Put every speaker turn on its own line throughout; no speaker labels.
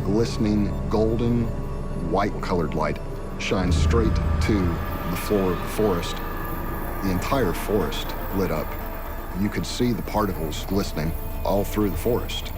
glistening golden, white-colored light shines straight to the floor of the forest. The entire forest lit up. You could see the particles glistening all through the forest.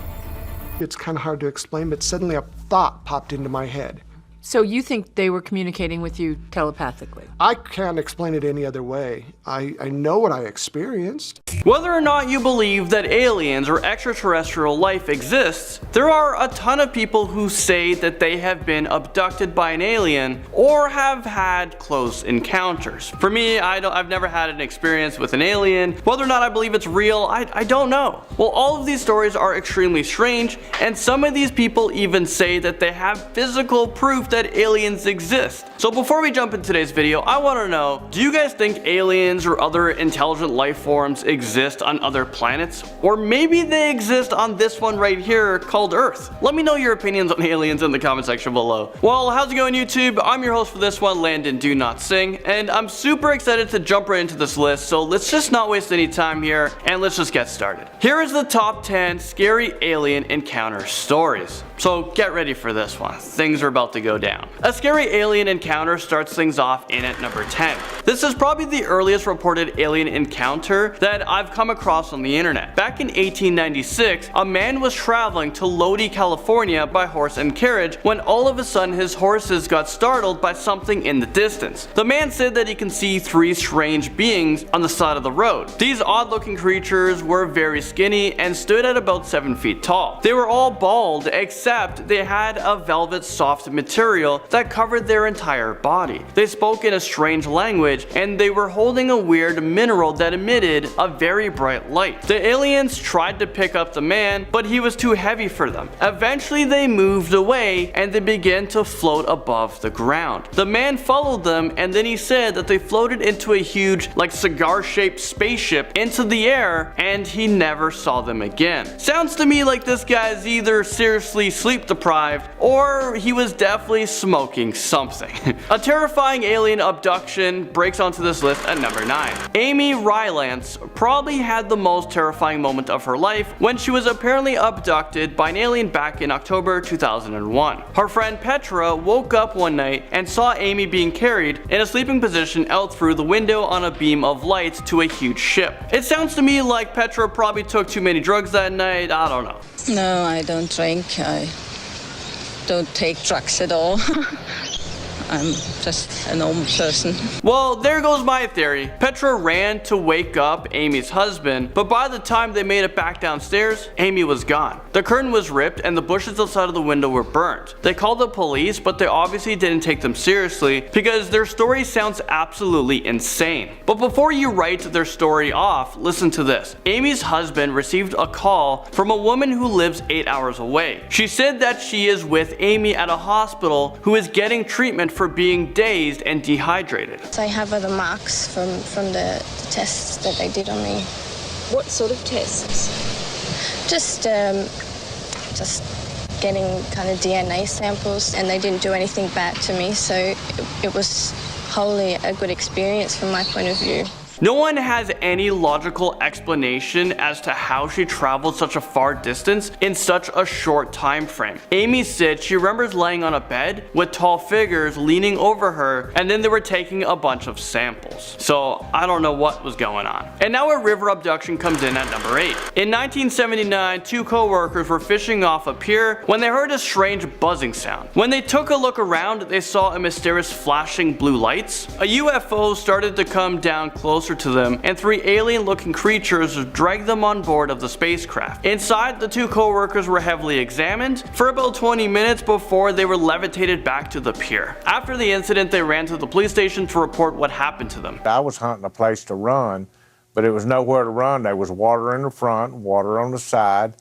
It's kind of hard to explain, but suddenly a thought popped into my head.
So you think they were communicating with you telepathically?
I can't explain it any other way. I know what I experienced.
Whether or not you believe that aliens or extraterrestrial life exists, there are a ton of people who say that they have been abducted by an alien or have had close encounters. For me, I've never had an experience with an alien. Whether or not I believe it's real, I don't know. Well, all of these stories are extremely strange, and some of these people even say that they have physical proof that aliens exist. So before we jump into today's video, I want to know, do you guys think aliens or other intelligent life forms exist on other planets? Or maybe they exist on this one right here called Earth? Let me know your opinions on aliens in the comment section below. Well, how's it going, YouTube? I'm your host for this one, Landon Do Not Sing, and I'm super excited to jump right into this list, so let's just not waste any time here and let's just get started. Here is the top 10 scary alien encounter stories. So get ready for this one. Things are about to go down. A scary alien encounter starts things off in at number 10. This is probably the earliest reported alien encounter that I've come across on the internet. Back in 1896, a man was traveling to Lodi, California by horse and carriage when all of a sudden his horses got startled by something in the distance. The man said that he can see three strange beings on the side of the road. These odd looking creatures were very skinny and stood at about 7 feet tall. They were all bald except they had a velvet soft material that covered their entire body. They spoke in a strange language and they were holding a weird mineral that emitted a very bright light. The aliens tried to pick up the man, but he was too heavy for them. Eventually they moved away and they began to float above the ground. The man followed them and then he said that they floated into a huge, like cigar-shaped spaceship into the air and he never saw them again. Sounds to me like this guy is either seriously sleep deprived or he was definitely smoking something. A terrifying alien abduction breaks onto this list at number 9. Amy Rylance probably had the most terrifying moment of her life when she was apparently abducted by an alien back in October 2001. Her friend Petra woke up one night and saw Amy being carried in a sleeping position out through the window on a beam of light to a huge ship. It sounds to me like Petra probably took too many drugs that night, I don't know.
No, I don't drink. I don't take drugs at all. I'm just a normal person.
Well, there goes my theory. Petra ran to wake up Amy's husband, but by the time they made it back downstairs, Amy was gone. The curtain was ripped and the bushes outside of the window were burnt. They called the police, but they obviously didn't take them seriously because their story sounds absolutely insane. But before you write their story off, listen to this. Amy's husband received a call from a woman who lives 8 hours away. She said that she is with Amy at a hospital who is getting treatment for being dazed and dehydrated.
I have other marks from the tests that they did on me.
What sort of tests?
Just getting kind of DNA samples, and they didn't do anything bad to me, so it was wholly a good experience from my point of view.
No one has any logical explanation as to how she traveled such a far distance in such a short time frame. Amy said she remembers laying on a bed with tall figures leaning over her, and then they were taking a bunch of samples. So I don't know what was going on. And now a river abduction comes in at number 8. In 1979, two co-workers were fishing off a pier when they heard a strange buzzing sound. When they took a look around, they saw a mysterious flashing blue lights. A UFO started to come down closer to them, and three alien-looking creatures dragged them on board of the spacecraft. Inside, the two co-workers were heavily examined for about 20 minutes before they were levitated back to the pier. After the incident, they ran to the police station to report what happened to them.
I was hunting a place to run, but it was nowhere to run. There was water in the front, water on the side,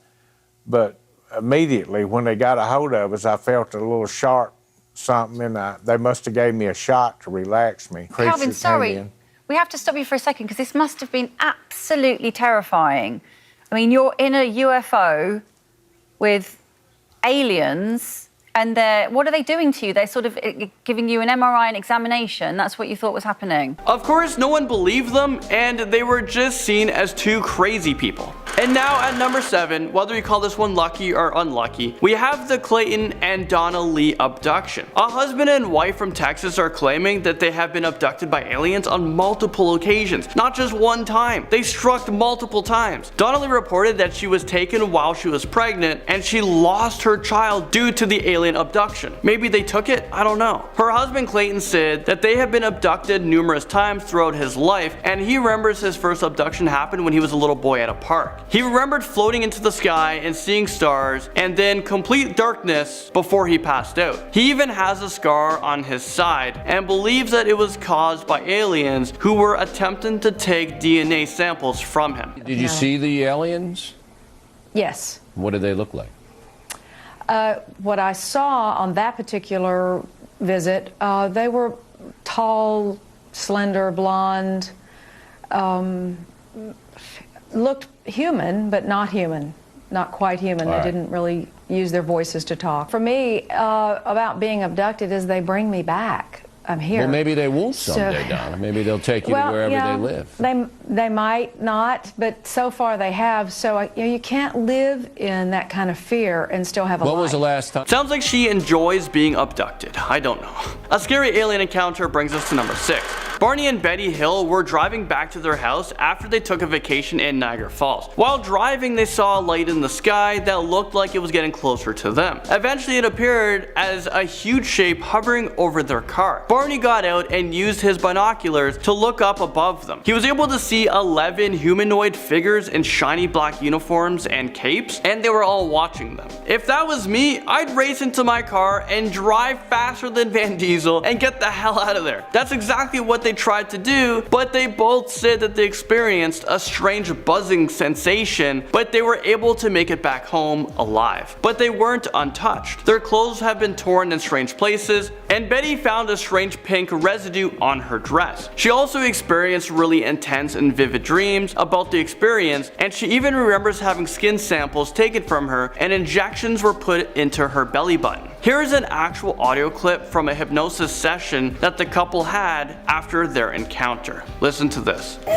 but immediately when they got a hold of us, I felt a little sharp something, and they must have gave me a shot to relax me.
Calvin, sorry. We have to stop you for a second because this must have been absolutely terrifying. I mean, you're in a UFO with aliens and what are they doing to you? They're sort of giving you an MRI and examination. That's what you thought was happening.
Of course, no one believed them and they were just seen as two crazy people. And now at number 7, whether you call this one lucky or unlucky, we have the Clayton and Donna Lee abduction. A husband and wife from Texas are claiming that they have been abducted by aliens on multiple occasions, not just one time. They struck multiple times. Donna Lee reported that she was taken while she was pregnant and she lost her child due to the alien abduction. Maybe they took it? I don't know. Her husband Clayton said that they have been abducted numerous times throughout his life, and he remembers his first abduction happened when he was a little boy at a park. He remembered floating into the sky and seeing stars and then complete darkness before he passed out. He even has a scar on his side and believes that it was caused by aliens who were attempting to take DNA samples from him.
Did you see the aliens?
Yes.
What did they look like?
What I saw on that particular visit, they were tall, slender, blonde, looked human, but not human, not quite human.
All right.
They didn't really use their voices to talk. For me, about being abducted is they bring me back. I'm here.
Well, maybe they won't someday, Donna. Maybe they'll take you to wherever they live.
They might not, but so far they have. So you can't live in that kind of fear and still have a life.
What was the last time?
Sounds like she enjoys being abducted. I don't know. A scary alien encounter brings us to number 6. Barney and Betty Hill were driving back to their house after they took a vacation in Niagara Falls. While driving, they saw a light in the sky that looked like it was getting closer to them. Eventually, it appeared as a huge shape hovering over their car. Barney got out and used his binoculars to look up above them. He was able to see 11 humanoid figures in shiny black uniforms and capes, and they were all watching them. If that was me, I'd race into my car and drive faster than Van Diesel and get the hell out of there. That's exactly what they tried to do, but they both said that they experienced a strange buzzing sensation, but they were able to make it back home alive. But they weren't untouched. Their clothes have been torn in strange places, and Betty found a strange pink residue on her dress. She also experienced really intense and vivid dreams about the experience, and she even remembers having skin samples taken from her and injections were put into her belly button. Here is an actual audio clip from a hypnosis session that the couple had after their encounter. Listen to this.
All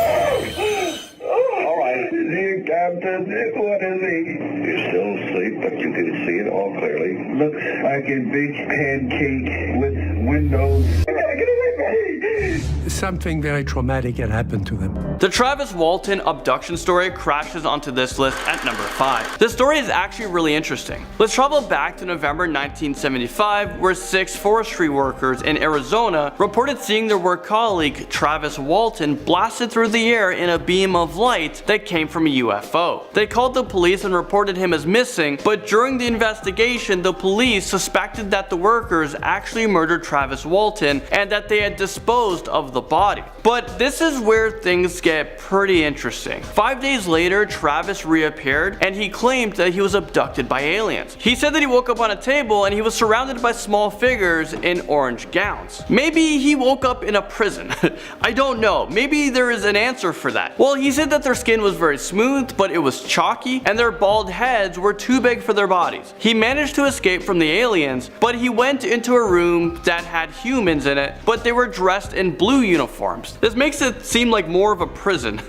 right, here, Captain. What is he? You're still asleep, but you can see it all clearly. Looks like a big pancake with windows. I gotta get away from me!
Something very traumatic had happened to them.
The Travis Walton abduction story crashes onto this list at number 5. This story is actually really interesting. Let's travel back to November 1975, where 6 forestry workers in Arizona reported seeing their work colleague Travis Walton blasted through the air in a beam of light that came from a UFO. They called the police and reported him as missing, but during the investigation, the police suspected that the workers actually murdered Travis Walton and that they had disposed of the body. But this is where things get pretty interesting. 5 days later, Travis reappeared and he claimed that he was abducted by aliens. He said that he woke up on a table and he was surrounded by small figures in orange gowns. Maybe he woke up in a prison. I don't know. Maybe there is an answer for that. Well, he said that their skin was very smooth, but it was chalky, and their bald heads were too big for their bodies. He managed to escape from the aliens, but he went into a room that had humans in it, but they were dressed in blue uniforms. This makes it seem like more of a prison.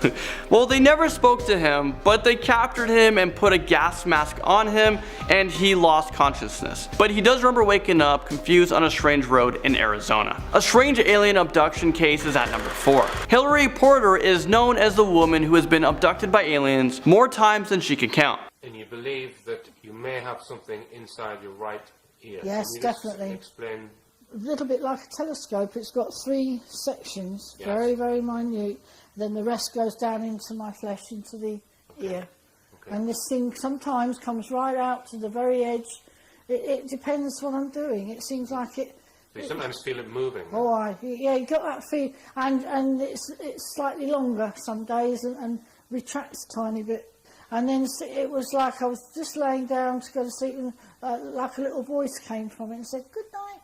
Well, they never spoke to him, but they captured him and put a gas mask on him, and he lost consciousness. But he does remember waking up confused on a strange road in Arizona. A strange alien abduction case is at number 4. Hillary Porter is known as the woman who has been abducted by aliens more times than she can count.
And you believe that you may have something inside your right ear.
Yes, definitely.
Explain.
A little bit like a telescope. It's got 3 sections,
yes.
Very, very minute. Then the rest goes down into my flesh, into the ear. Okay. And this thing sometimes comes right out to the very edge. It depends what I'm doing. It seems like it.
So you sometimes feel it moving.
Oh, yeah, you got that feel, and it's slightly longer some days and retracts a tiny bit. And then it was like I was just laying down to go to sleep, and like a little voice came from it and said, "Good night."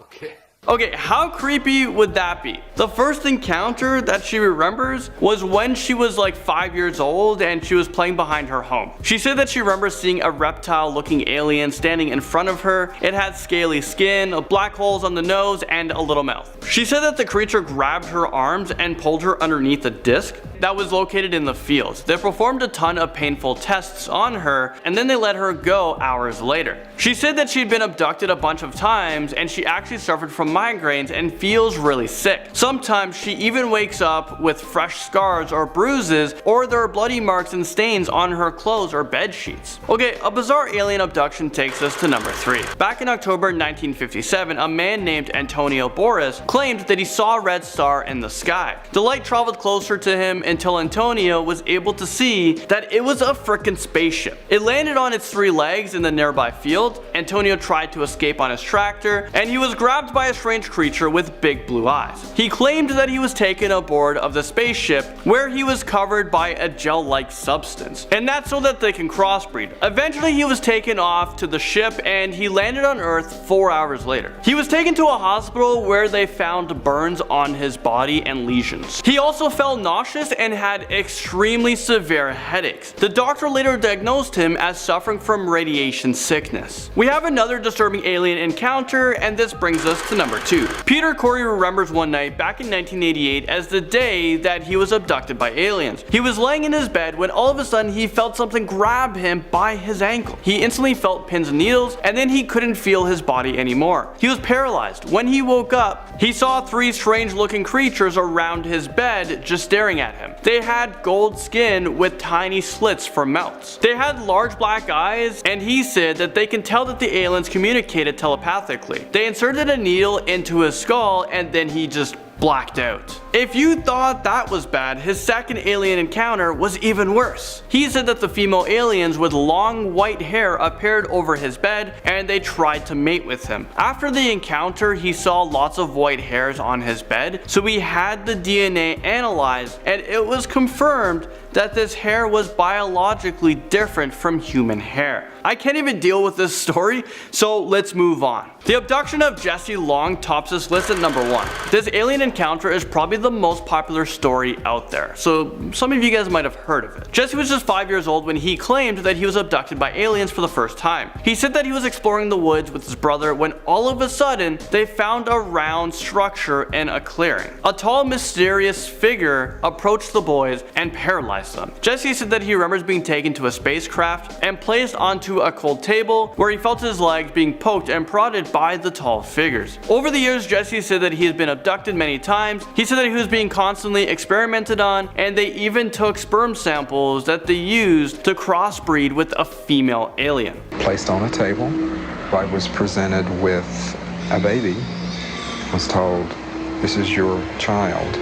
Okay.
Okay, how creepy would that be? The first encounter that she remembers was when she was like 5 years old and she was playing behind her home. She said that she remembers seeing a reptile looking alien standing in front of her. It had scaly skin, black holes on the nose, and a little mouth. She said that the creature grabbed her arms and pulled her underneath a disc that was located in the fields. They performed a ton of painful tests on her and then they let her go hours later. She said that she'd been abducted a bunch of times and she actually suffered from migraines and feels really sick. Sometimes she even wakes up with fresh scars or bruises, or there are bloody marks and stains on her clothes or bed sheets. Okay, a bizarre alien abduction takes us to number 3. Back in October 1957, a man named Antonio Boris claimed that he saw a red star in the sky. The light traveled closer to him until Antonio was able to see that it was a frickin' spaceship. It landed on its 3 legs in the nearby field. Antonio tried to escape on his tractor, and he was grabbed by a strange creature with big blue eyes. He claimed that he was taken aboard of the spaceship where he was covered by a gel-like substance, and that's so that they can crossbreed. Eventually he was taken off to the ship and he landed on Earth 4 hours later. He was taken to a hospital where they found burns on his body and lesions. He also felt nauseous and had extremely severe headaches. The doctor later diagnosed him as suffering from radiation sickness. We have another disturbing alien encounter, and this brings us to number 2. Peter Corey remembers one night back in 1988 as the day that he was abducted by aliens. He was laying in his bed when all of a sudden he felt something grab him by his ankle. He instantly felt pins and needles, and then he couldn't feel his body anymore. He was paralyzed. When he woke up, he saw 3 strange looking creatures around his bed just staring at him. They had gold skin with tiny slits for mouths. They had large black eyes, and he said that they can tell that the aliens communicated telepathically. They inserted a needle into his skull and then he just blacked out. If you thought that was bad, his second alien encounter was even worse. He said that the female aliens with long white hair appeared over his bed and they tried to mate with him. After the encounter, he saw lots of white hairs on his bed, so he had the DNA analyzed and it was confirmed that this hair was biologically different from human hair. I can't even deal with this story, so let's move on. The abduction of Jesse Long tops this list at number 1. This alien encounter is probably the most popular story out there, so some of you guys might have heard of it. Jesse was just 5 years old when he claimed that he was abducted by aliens for the first time. He said that he was exploring the woods with his brother when all of a sudden they found a round structure in a clearing. A tall, mysterious figure approached the boys and paralyzed them. Jesse said that he remembers being taken to a spacecraft and placed onto a cold table where he felt his legs being poked and prodded by the tall figures. Over the years, Jesse said that he has been abducted many times. He said that he was being constantly experimented on, and they even took sperm samples that they used to crossbreed with a female alien.
Placed on a table, I was presented with a baby, was told, "This is your child."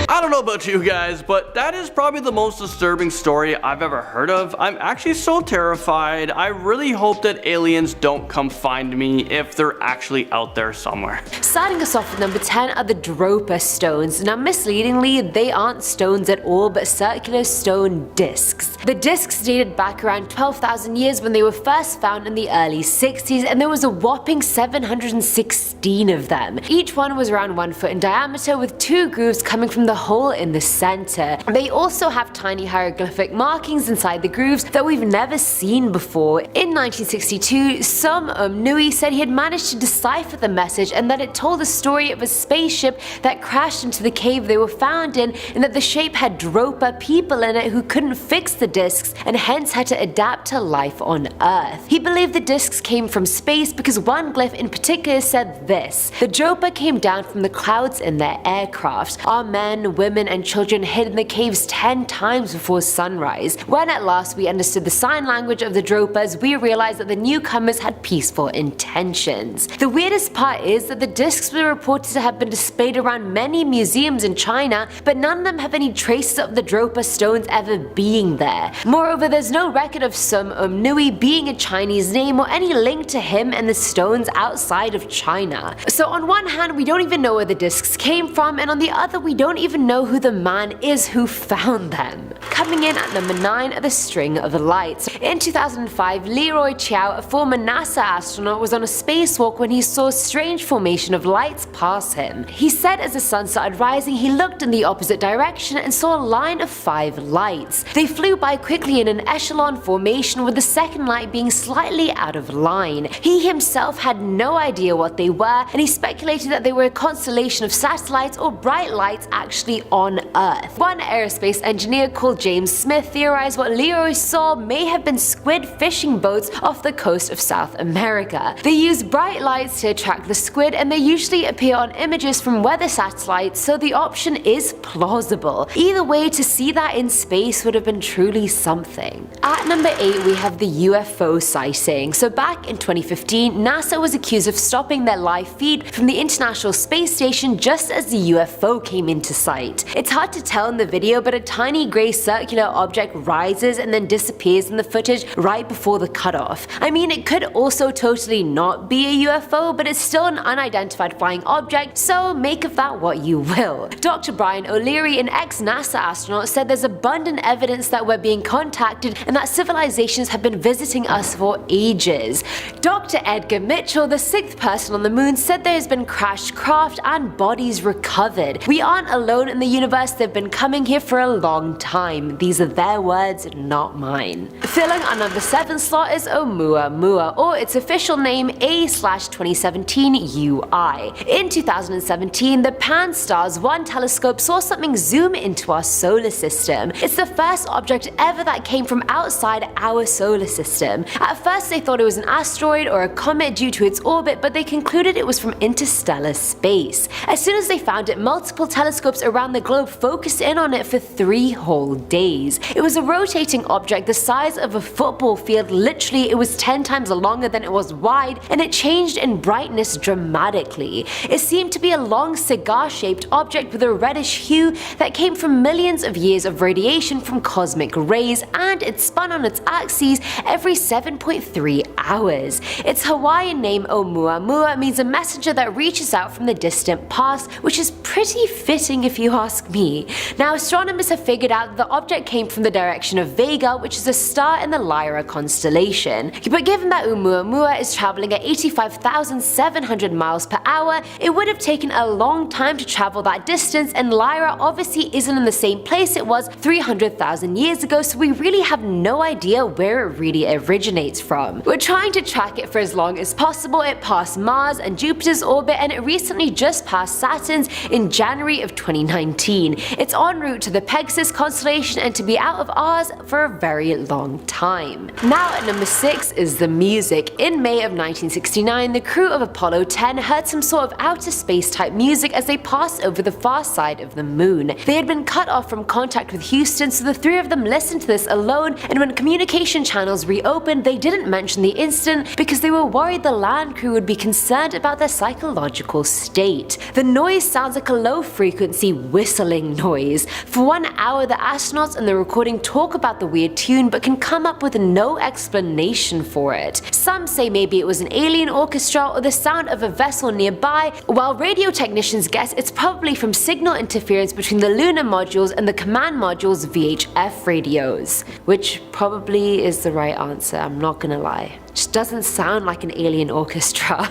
I don't know about you guys, but that is probably the most disturbing story I've ever heard of. I'm actually so terrified. I really hope that aliens don't come find me if they're actually out there somewhere.
Starting us off with number 10 are the Dropa stones. Now misleadingly, they aren't stones at all, but circular stone discs. The discs dated back around 12,000 years when they were first found in the early 60s, and there was a whopping 716 of them. Each one was around 1 foot in diameter with 2 grooves coming from the hole in the center. They also have tiny hieroglyphic markings inside the grooves that we've never seen before. In 1962, some Nui said he had managed to decipher the message and that it told the story of a spaceship that crashed into the cave they were found in, and that the shape had Dropa people in it who couldn't fix the discs and hence had to adapt to life on Earth. He believed the discs came from space because one glyph in particular said this: "The Dropa came down from the clouds in their aircraft. Our men, women and children hid in the caves 10 times before sunrise. When at last we understood the sign language of the Dropas, we realized that the newcomers had peaceful intentions." The weirdest part is that the discs were reported to have been displayed around many museums in China, but none of them have any traces of the Dropa stones ever being there. Moreover, there's no record of Sum Nui being a Chinese name or any link to him and the stones outside of China. So on one hand, we don't even know where the discs came from, and on the other, we don't even know know who the man is who found them. Coming in at number 9 are the string of lights. In 2005, Leroy Chiao, a former NASA astronaut, was on a spacewalk when he saw a strange formation of lights pass him. He said as the sun started rising, he looked in the opposite direction and saw a line of 5 lights. They flew by quickly in an echelon formation, with the second light being slightly out of line. He himself had no idea what they were, and he speculated that they were a constellation of satellites or bright lights actually on Earth. One aerospace engineer called James Smith theorized what Leroy saw may have been squid fishing boats off the coast of South America. They use bright lights to attract the squid, and they usually appear on images from weather satellites, so the option is plausible. Either way, to see that in space would have been truly something. At number 8 we have the UFO sighting. So back in 2015, NASA was accused of stopping their live feed from the International Space Station just as the UFO came into sight. It's hard to tell in the video, but a tiny grey circular object rises and then disappears in the footage right before the cutoff. I mean, it could also totally not be a UFO, but it's still an unidentified flying object, so make of that what you will. Dr. Brian O'Leary, an ex-NASA astronaut, said there's abundant evidence that we're being contacted and that civilizations have been visiting us for ages. Dr. Edgar Mitchell, the 6th person on the moon, said there has been crashed craft and bodies recovered. We aren't alone in the universe, they've been coming here for a long time. These are their words, not mine. Filling our number 7 slot is Oumuamua, or its official name A/2017 UI. In 2017, the Pan-STARRS 1 telescope saw something zoom into our solar system. It's the first object ever that came from outside our solar system. At first they thought it was an asteroid or a comet due to its orbit, but they concluded it was from interstellar space. As soon as they found it, multiple telescopes around the globe focused in on it for 3 whole days. It was a rotating object the size of a football field. Literally, it was 10 times longer than it was wide, and it changed in brightness dramatically. It seemed to be a long cigar-shaped object with a reddish hue that came from millions of years of radiation from cosmic rays, and it spun on its axis every 7.3 hours. Its Hawaiian name Oumuamua means a messenger that reaches out from the distant past, which is pretty fitting if you ask me. Now, astronomers have figured out that the object came from the direction of Vega, which is a star in the Lyra constellation. But given that Oumuamua is traveling at 85,700 miles per hour, it would have taken a long time to travel that distance, and Lyra obviously isn't in the same place it was 300,000 years ago, so we really have no idea where it really originates from. We're trying to track it for as long as possible. It passed Mars and Jupiter's orbit, and it recently just passed Saturn's in January of 2019. It's en route to the Pegasus constellation and to be out of ours for a very long time. Now at number 6 is the music. In May of 1969, the crew of Apollo 10 heard some sort of outer space type music as they passed over the far side of the moon. They had been cut off from contact with Houston, so the 3 of them listened to this alone, and when communication channels reopened, they didn't mention the incident because they were worried the land crew would be concerned about their psychological state. The noise sounds like a low frequency whistling noise. For 1 hour, the astronauts in the recording talk about the weird tune but can come up with no explanation for it. Some say maybe it was an alien orchestra or the sound of a vessel nearby, while radio technicians guess it's probably from signal interference between the lunar modules and the command module's VHF radios. Which probably is the right answer, I'm not gonna lie. Just doesn't sound like an alien orchestra.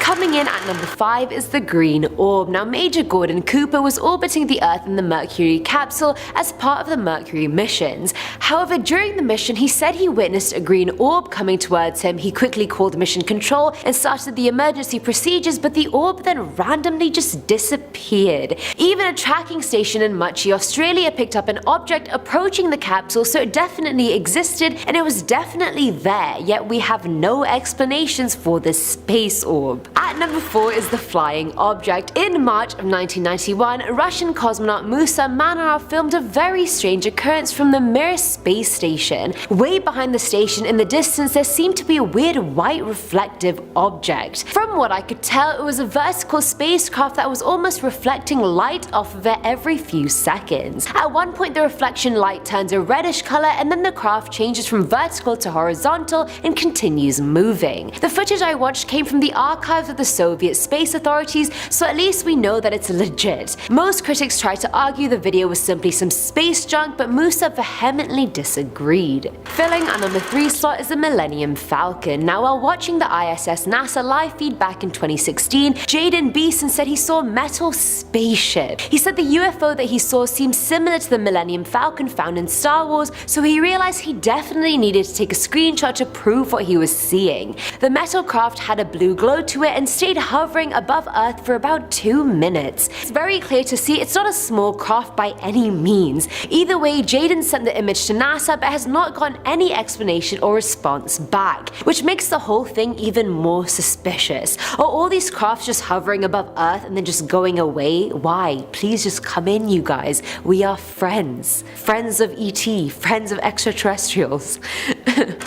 Coming in at number 5 is the Green Orb. Now, Major Gordon Cooper was orbiting the Earth in the Mercury capsule as part of the Mercury missions. However, during the mission, he said he witnessed a green orb coming towards him. He quickly called mission control and started the emergency procedures, but the orb then randomly just disappeared. Even a tracking station in Muchie, Australia picked up an object approaching the capsule, so it definitely existed and it was definitely there, yet we have no explanations for this space orb. At number 4 is the flying object. In March of 1991, Russian cosmonaut Musa Manarov filmed a very strange occurrence from the Mir space station. Way behind the station in the distance, there seemed to be a weird white reflective object. From what I could tell, it was a vertical spacecraft that was almost reflecting light off of it every few seconds. At one point, the reflection light turns a reddish color, and then the craft changes from vertical to horizontal and continues continues moving. The footage I watched came from the archives of the Soviet space authorities, so at least we know that it's legit. Most critics tried to argue the video was simply some space junk, but Musa vehemently disagreed. Filling our number 3 slot is the Millennium Falcon. Now, while watching the ISS NASA live feed back in 2016, Jaden Beeson said he saw a metal spaceship. He said the UFO that he saw seemed similar to the Millennium Falcon found in Star Wars, so he realized he definitely needed to take a screenshot to prove what he was seeing. The metal craft had a blue glow to it and stayed hovering above Earth for about 2 minutes. It's very clear to see it's not a small craft by any means. Either way, Jaden sent the image to NASA but has not gotten any explanation or response back, which makes the whole thing even more suspicious. Are all these crafts just hovering above Earth and then just going away? Why? Please just come in, you guys. We are friends. Friends of ET, friends of extraterrestrials.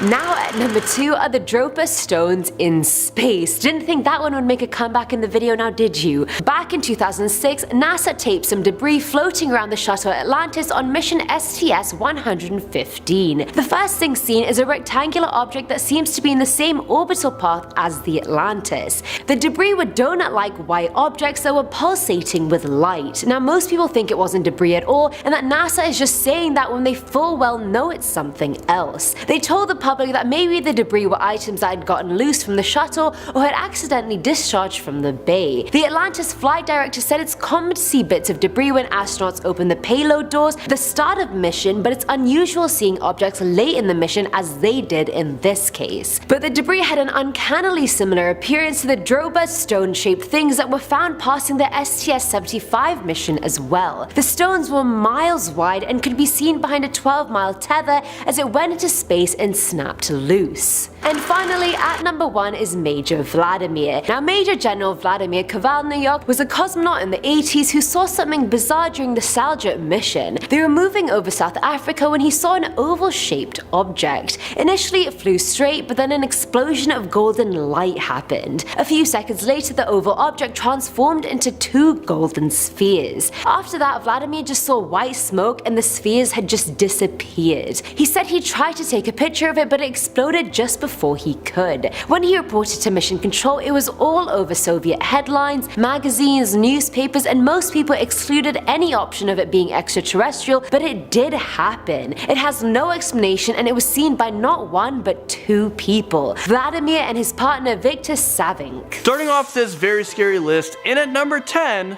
Now at number 2 are the Dropa stones in space. Didn't think that one would make a comeback in the video, now did you? Back in 2006, NASA taped some debris floating around the shuttle Atlantis on mission STS-115. The first thing seen is a rectangular object that seems to be in the same orbital path as the Atlantis. The debris were donut-like white objects that were pulsating with light. Now, most people think it wasn't debris at all, and that NASA is just saying that when they full well know it's something else. They told the public that maybe the debris were items that had gotten loose from the shuttle or had accidentally discharged from the bay. The Atlantis flight director said it's common to see bits of debris when astronauts open the payload doors at the start of mission, but it's unusual seeing objects late in the mission as they did in this case. But the debris had an uncannily similar appearance to the Dropa stone-shaped things that were found passing the STS-75 mission as well. The stones were miles wide and could be seen behind a 12-mile tether as it went into space and snapped loose. And finally, at number 1 is Major Vladimir. Now, Major General Vladimir Kovalnyuk was a cosmonaut in the 80s who saw something bizarre during the Saljut mission. They were moving over South Africa when he saw an oval-shaped object. Initially it flew straight, but then an explosion of golden light happened. A few seconds later, the oval object transformed into 2 golden spheres. After that, Vladimir just saw white smoke and the spheres had just disappeared. He said he tried to take a picture of it, but it exploded just before he could. When he reported to Mission Control, it was all over Soviet headlines, magazines, newspapers, and most people excluded any option of it being extraterrestrial, but it did happen. It has no explanation and it was seen by not 1 but 2 people, Vladimir and his partner Viktor Savink.
Starting off this very scary list, in at number 10,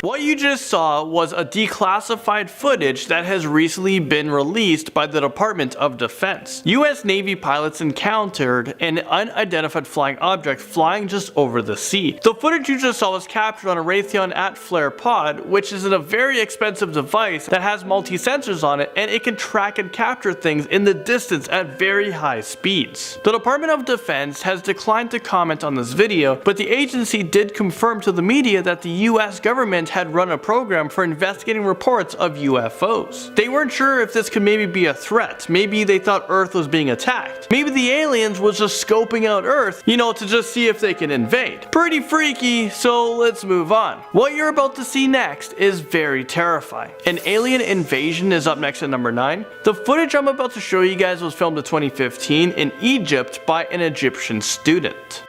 what you just saw was a declassified footage that has recently been released by the Department of Defense. US Navy pilots encountered an unidentified flying object flying just over the sea. The footage you just saw was captured on a Raytheon at-flare pod, which is a very expensive device that has multi-sensors on it, and it can track and capture things in the distance at very high speeds. The Department of Defense has declined to comment on this video, but the agency did confirm to the media that the US government had run a program for investigating reports of UFOs. They weren't sure if this could maybe be a threat. Maybe they thought Earth was being attacked. Maybe the aliens was just scoping out Earth, to just see if they can invade. Pretty freaky, so let's move on. What you're about to see next is very terrifying. An alien invasion is up next at number 9. The footage I'm about to show you guys was filmed in 2015 in Egypt by an Egyptian student.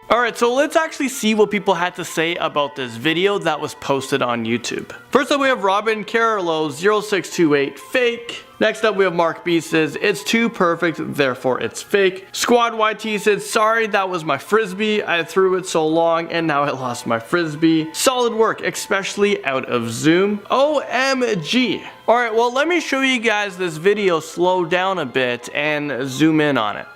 Alright, so let's actually see what people had to say about this video that was posted on YouTube. First up we have Robin Carolo 0628 fake. Next up we have Mark B says it's too perfect, therefore it's fake. Squad YT said sorry, that was my frisbee, I threw it so long and now I lost my frisbee. Solid work, especially out of zoom. OMG. Alright, well let me show you guys this video slow down a bit and zoom in on it.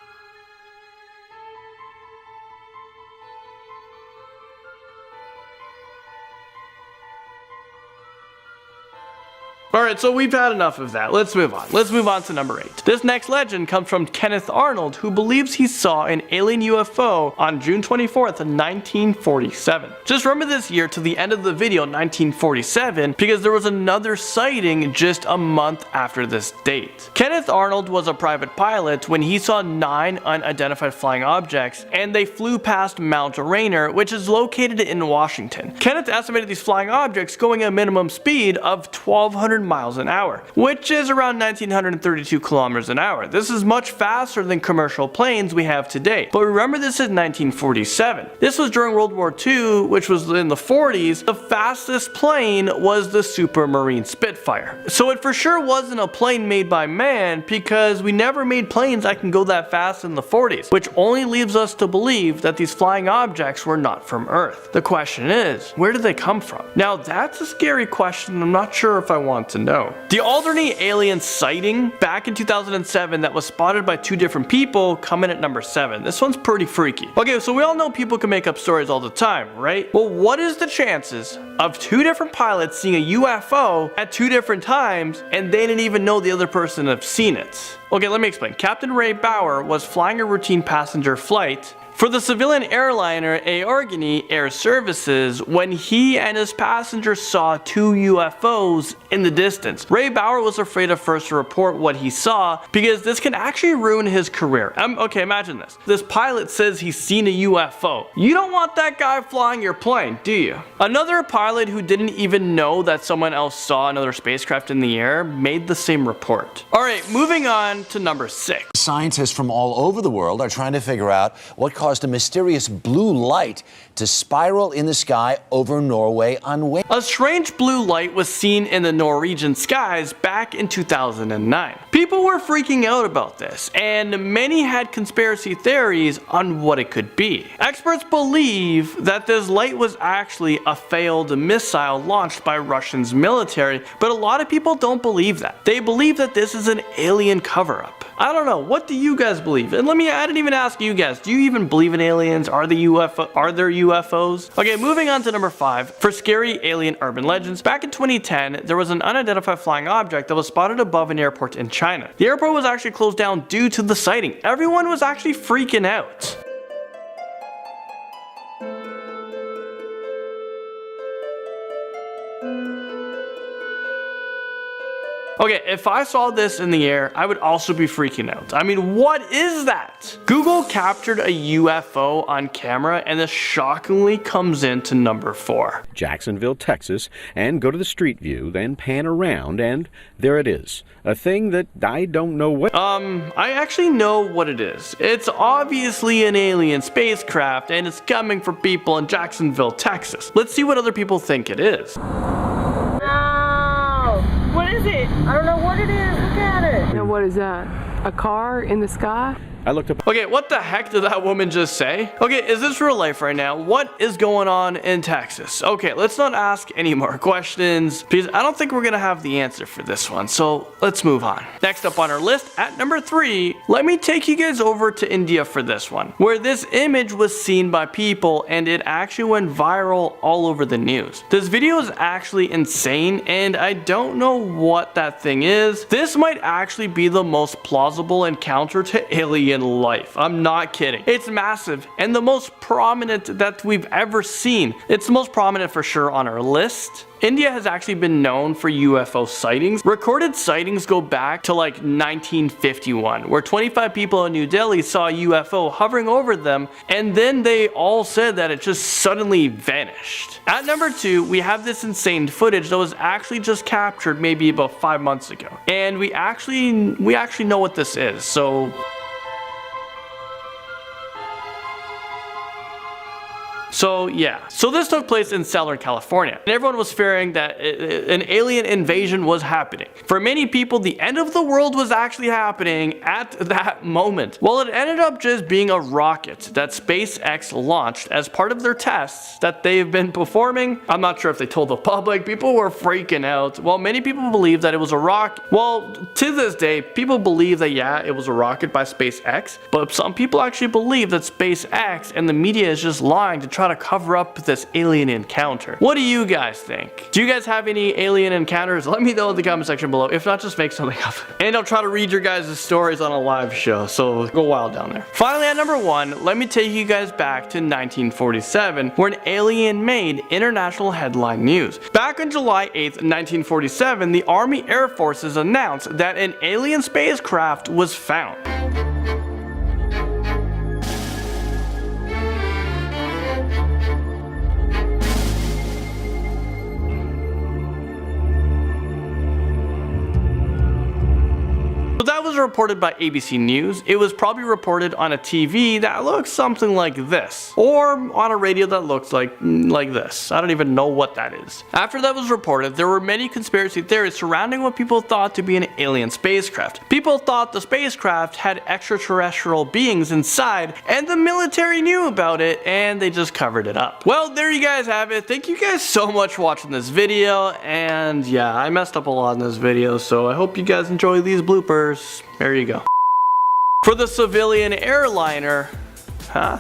Alright, so we've had enough of that. Let's move on. Let's move on to number 8. This next legend comes from Kenneth Arnold, who believes he saw an alien UFO on June 24th, 1947. Just remember this year to the end of the video, 1947, because there was another sighting just a month after this date. Kenneth Arnold was a private pilot when he saw 9 unidentified flying objects, and they flew past Mount Rainier, which is located in Washington. Kenneth estimated these flying objects going at a minimum speed of 1,200 miles an hour, which is around 1,932 kilometers an hour. This is much faster than commercial planes we have today. But remember, this is 1947. This was during World War II, which was in the 40s. The fastest plane was the Supermarine Spitfire. So it for sure wasn't a plane made by man, because we never made planes that can go that fast in the 40s, which only leaves us to believe that these flying objects were not from Earth. The question is, where did they come from? Now that's a scary question. I'm not sure if I want to know. The Alderney alien sighting back in 2007 that was spotted by 2 different people come in at number 7. This one's pretty freaky. Okay, so we all know people can make up stories all the time, right? Well, what is the chances of 2 different pilots seeing a UFO at 2 different times and they didn't even know the other person have seen it? Okay, let me explain. Captain Ray Bauer was flying a routine passenger flight for the civilian airliner Allegheny Air Services when he and his passengers saw 2 UFOs in the distance. Ray Bauer was afraid at first to report what he saw because this can actually ruin his career. Okay, imagine this. This pilot says he's seen a UFO. You don't want that guy flying your plane, do you? Another pilot who didn't even know that someone else saw another spacecraft in the air made the same report. Alright, moving on to number 6.
Scientists from all over the world are trying to figure out what caused a mysterious blue light to spiral in the sky over Norway on Wednesday.
A strange blue light was seen in the Norwegian skies back in 2009. People were freaking out about this, and many had conspiracy theories on what it could be. Experts believe that this light was actually a failed missile launched by Russia's military, but a lot of people don't believe that. They believe that this is an alien cover-up. I don't know, what do you guys believe? And I didn't even ask you guys, do you even believe in aliens? Are there UFOs? Okay, moving on to number 5. For scary alien urban legends, back in 2010, there was an unidentified flying object that was spotted above an airport in China. The airport was actually closed down due to the sighting. Everyone was actually freaking out. Okay, if I saw this in the air, I would also be freaking out. I mean, what is that? Google captured a UFO on camera, and this shockingly comes into number 4.
Jacksonville, Texas, and go to the street view, then pan around, and there it is. A thing that I don't know what.
I actually know what it is. It's obviously an alien spacecraft, and it's coming for people in Jacksonville, Texas. Let's see what other people think it is.
What is it? I don't know what it is. Look at it.
Now what is that? A car in the sky?
I looked up.
Okay, what the heck did that woman just say? Okay, is this real life right now? What is going on in Texas? Okay, let's not ask any more questions because I don't think we're gonna have the answer for this one. So let's move on. Next up on our list at number 3, let me take you guys over to India for this one, where this image was seen by people and it actually went viral all over the news. This video is actually insane and I don't know what that thing is. This might actually be the most plausible encounter to alien life. I'm not kidding. It's massive and the most prominent that we've ever seen. It's the most prominent for sure on our list. India has actually been known for UFO sightings. Recorded sightings go back to like 1951, where 25 people in New Delhi saw a UFO hovering over them, and then they all said that it just suddenly vanished. At number 2, we have this insane footage that was actually just captured maybe about 5 months ago. And we actually know what this is, so yeah. So this took place in Southern California, and everyone was fearing that an alien invasion was happening. For many people, the end of the world was actually happening at that moment. Well, it ended up just being a rocket that SpaceX launched as part of their tests that they've been performing. I'm not sure if they told the public. People were freaking out. Well, many people believe that it was a rocket. Well, to this day, people believe that yeah, it was a rocket by SpaceX, but some people actually believe that SpaceX and the media is just lying to try try to cover up this alien encounter. What do you guys think? Do you guys have any alien encounters? Let me know in the comment section below. If not, just make something up. And I'll try to read your guys' stories on a live show, so go wild down there. Finally, at number 1, let me take you guys back to 1947, where an alien made international headline news. Back on July 8th, 1947, the Army Air Forces announced that an alien spacecraft was found. So that was reported by ABC News. It was probably reported on a TV that looks something like this, or on a radio that looks like this. I don't even know what that is. After that was reported, there were many conspiracy theories surrounding what people thought to be an alien spacecraft. People thought the spacecraft had extraterrestrial beings inside, and the military knew about it, and they just covered it up. Well, there you guys have it. Thank you guys so much for watching this video, and yeah, I messed up a lot in this video, so I hope you guys enjoy these bloopers. There you go. For the civilian airliner, huh?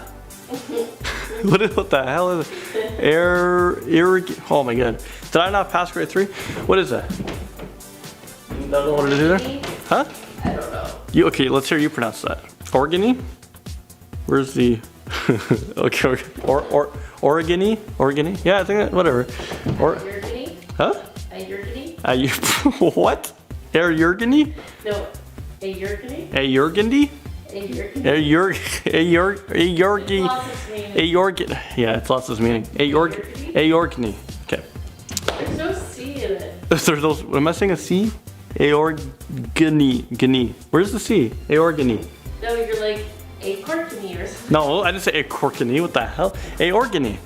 What the hell is it? Oh my god. Did I not pass grade 3? What is that? You don't know what to do there? Huh? I don't know. Okay, let's hear you pronounce that. Organy? Where's the... okay, Organy? Organy? Yeah, I think that, whatever.
Ayurgany?
Huh?
Ayurgany?
What? Ayurgany?
No. Ayurgany?
Ayurgany? Yeah, it's lost its meaning. Ayurgany. Okay.
There's no C in it.
There's am I saying a C? Ayurgany. Where's the C? Ayurgany.
No, you're like acorkany or something.
No, I didn't say acorkany. What the hell? Ayurgany.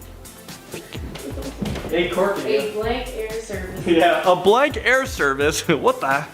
Acorkany.
A blank air service.
Yeah, a blank air service. What the?